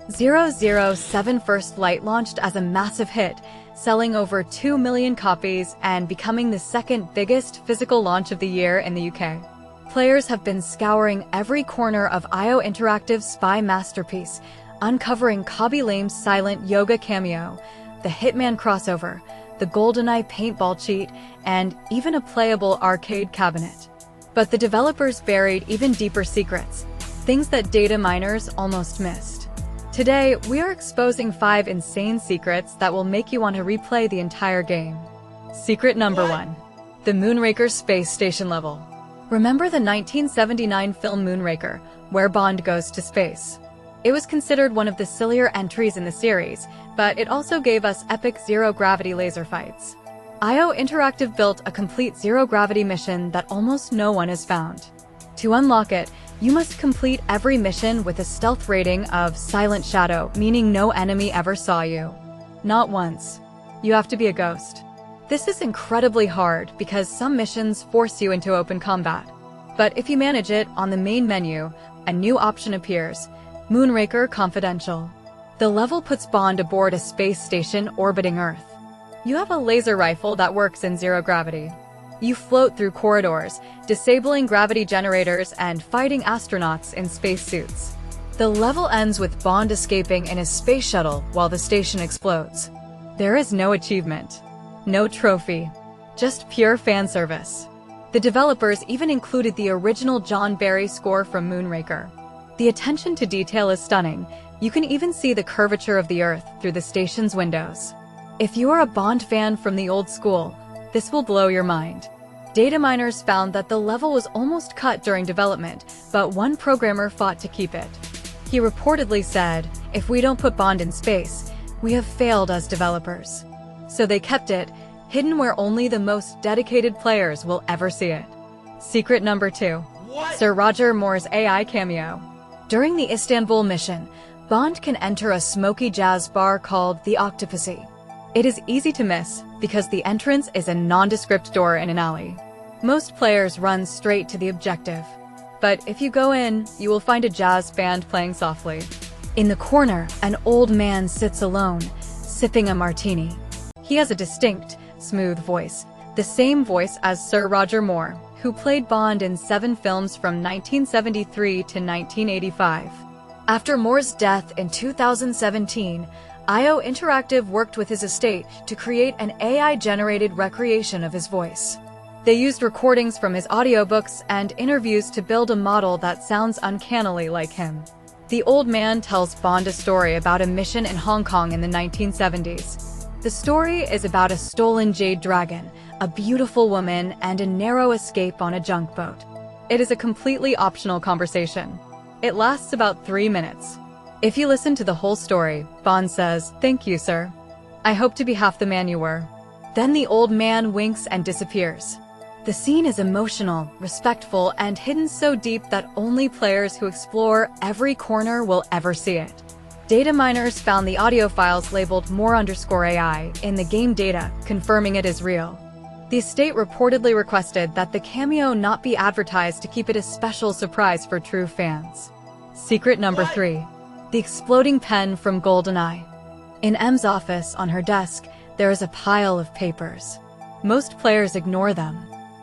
007 First Light launched as a massive hit, selling over 2 million copies and becoming the second biggest physical launch of the year in the UK. Players have been scouring every corner of IO Interactive's spy masterpiece, uncovering Kobby Lame's silent yoga cameo, the Hitman crossover, the GoldenEye paintball cheat, and even a playable arcade cabinet. But the developers buried even deeper secrets, things that Dataminers almost missed. Today, we are exposing 5 insane secrets that will make you want to replay the entire game. Secret number 1. The Moonraker space station level. Remember the 1979 film Moonraker, where Bond goes to space? It was considered one of the sillier entries in the series, but it also gave us epic zero-gravity laser fights. IO Interactive built a complete zero-gravity mission that almost no one has found. To unlock it, you must complete every mission with a stealth rating of Silent Shadow, meaning no enemy ever saw you. Not once. You have to be a ghost. This is incredibly hard because some missions force you into open combat. But if you manage it, on the main menu, a new option appears: Moonraker Confidential. The level puts Bond aboard a space station orbiting Earth. You have a laser rifle that works in zero gravity. You float through corridors, disabling gravity generators and fighting astronauts in spacesuits. The level ends with Bond escaping in a space shuttle while the station explodes. There is no achievement. No trophy. Just pure fan service. The developers even included the original John Barry score from Moonraker. The attention to detail is stunning. You can even see the curvature of the Earth through the station's windows. If you are a Bond fan from the old school, this will blow your mind. Dataminers found that the level was almost cut during development, but one programmer fought to keep it. He reportedly said, "If we don't put Bond in space, we have failed as developers." So they kept it, hidden where only the most dedicated players will ever see it. Secret number 2. Sir Roger Moore's AI cameo. During the Istanbul mission, Bond can enter a smoky jazz bar called the Octopussy. It is easy to miss because the entrance is a nondescript door in an alley. Most players run straight to the objective. But if you go in, you will find a jazz band playing softly. In the corner, an old man sits alone, sipping a martini. He has a distinct, smooth voice, the same voice as Sir Roger Moore, who played Bond in 7 films from 1973 to 1985. After Moore's death in 2017, IO Interactive worked with his estate to create an AI-generated recreation of his voice. They used recordings from his audiobooks and interviews to build a model that sounds uncannily like him. The old man tells Bond a story about a mission in Hong Kong in the 1970s. The story is about a stolen jade dragon, a beautiful woman, and a narrow escape on a junk boat. It is a completely optional conversation. It lasts about 3 minutes. If you listen to the whole story, Bond says, "Thank you, sir. I hope to be half the man you were." Then the old man winks and disappears. The scene is emotional, respectful, and hidden so deep that only players who explore every corner will ever see it. Dataminers found the audio files labeled Moore_AI in the game data, confirming it is real. The estate reportedly requested that the cameo not be advertised to keep it a special surprise for true fans. Secret number 3. The exploding pen from GoldenEye. In M's office, on her desk, there is a pile of papers. Most players ignore them.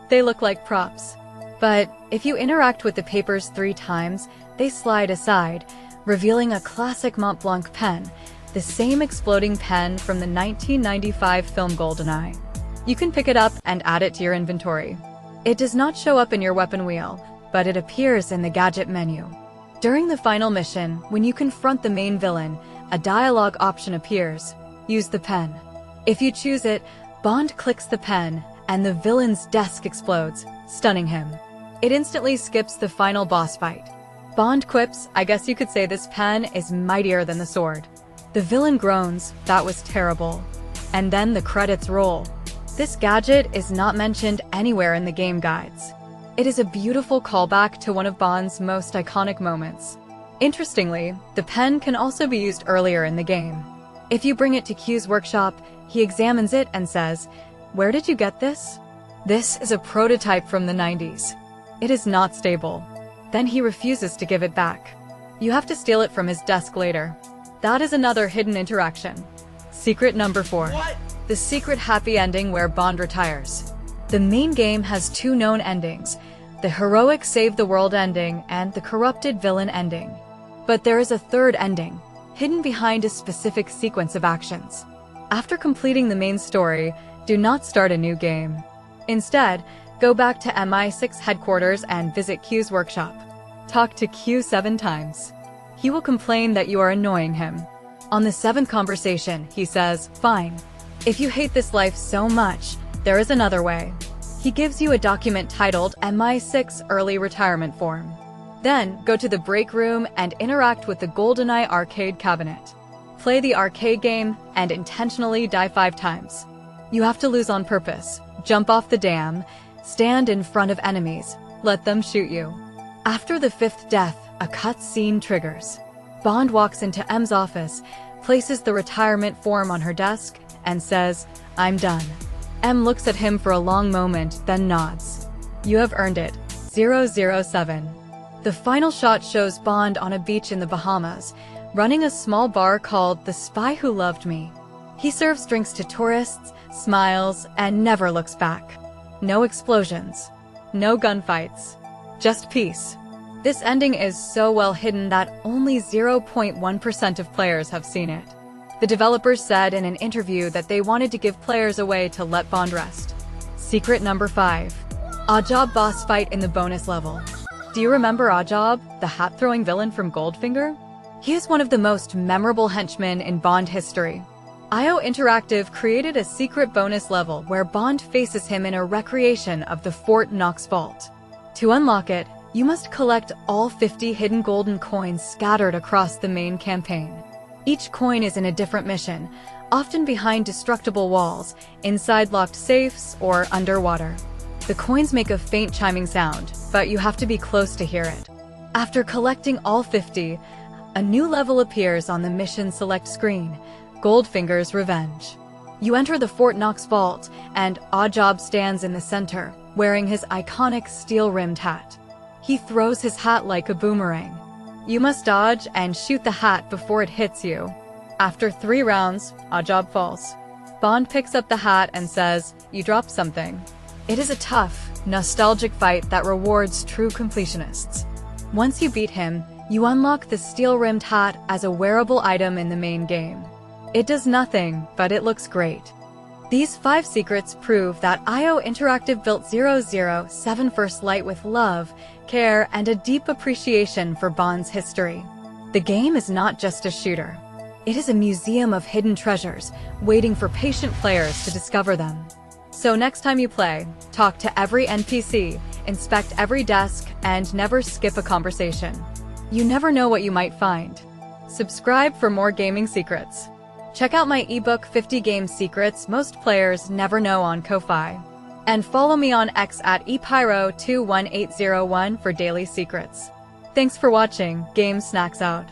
They look like props. But if you interact with the papers 3 times, they slide aside, revealing a classic Montblanc pen, the same exploding pen from the 1995 film GoldenEye. You can pick it up and add it to your inventory. It does not show up in your weapon wheel, but it appears in the gadget menu. During the final mission, when you confront the main villain, a dialogue option appears: use the pen. If you choose it, Bond clicks the pen, and the villain's desk explodes, stunning him. It instantly skips the final boss fight. Bond quips, "I guess you could say this pen is mightier than the sword." The villain groans, "That was terrible." And then the credits roll. This gadget is not mentioned anywhere in the game guides. It is a beautiful callback to one of Bond's most iconic moments. Interestingly, the pen can also be used earlier in the game. If you bring it to Q's workshop, he examines it and says, "Where did you get this?" This is a prototype from the 90s. It is not stable. Then he refuses to give it back. You have to steal it from his desk later. That is another hidden interaction. Secret number 4. What? The secret happy ending where Bond retires. The main game has 2 known endings, the heroic save the world ending and the corrupted villain ending. But there is a third ending, hidden behind a specific sequence of actions. After completing the main story, do not start a new game. Instead, go back to MI6 headquarters and visit Q's workshop. Talk to Q 7 times. He will complain that you are annoying him. On the 7th conversation, he says, "Fine. If you hate this life so much, there is another way." He gives you a document titled MI6 Early Retirement Form. Then, go to the break room and interact with the GoldenEye arcade cabinet. Play the arcade game and intentionally die 5 times. You have to lose on purpose. Jump off the dam, stand in front of enemies, let them shoot you. After the 5th death, a cutscene triggers. Bond walks into M's office, places the retirement form on her desk, and says, "I'm done." M looks at him for a long moment, then nods. You have earned it. 007. The final shot shows Bond on a beach in the Bahamas, running a small bar called The Spy Who Loved Me. He serves drinks to tourists, smiles, and never looks back. No explosions. No gunfights. Just peace. This ending is so well hidden that only 0.1% of players have seen it. The developers said in an interview that they wanted to give players a way to let Bond rest. Secret number 5. Oddjob boss fight in the bonus level. Do you remember Oddjob, the hat-throwing villain from Goldfinger? He is one of the most memorable henchmen in Bond history. IO Interactive created a secret bonus level where Bond faces him in a recreation of the Fort Knox vault. To unlock it, you must collect all 50 hidden golden coins scattered across the main campaign. Each coin is in a different mission, often behind destructible walls, inside locked safes, or underwater. The coins make a faint chiming sound, but you have to be close to hear it. After collecting all 50, a new level appears on the mission select screen, Goldfinger's Revenge. You enter the Fort Knox vault, and Oddjob stands in the center, wearing his iconic steel-rimmed hat. He throws his hat like a boomerang. You must dodge and shoot the hat before it hits you. After 3 rounds, Oddjob falls. Bond picks up the hat and says, "You dropped something." It is a tough, nostalgic fight that rewards true completionists. Once you beat him, you unlock the steel-rimmed hat as a wearable item in the main game. It does nothing, but it looks great. These 5 secrets prove that IO Interactive built 007 First Light with love, care, and a deep appreciation for Bond's history. The game is not just a shooter. It is a museum of hidden treasures, waiting for patient players to discover them. So next time you play, talk to every NPC, inspect every desk, and never skip a conversation. You never know what you might find. Subscribe for more gaming secrets. Check out my ebook 50 Game Secrets Most Players Never Know on Ko-Fi. And follow me on X at epyro21801 for daily secrets. Thanks for watching. Game Snacks out.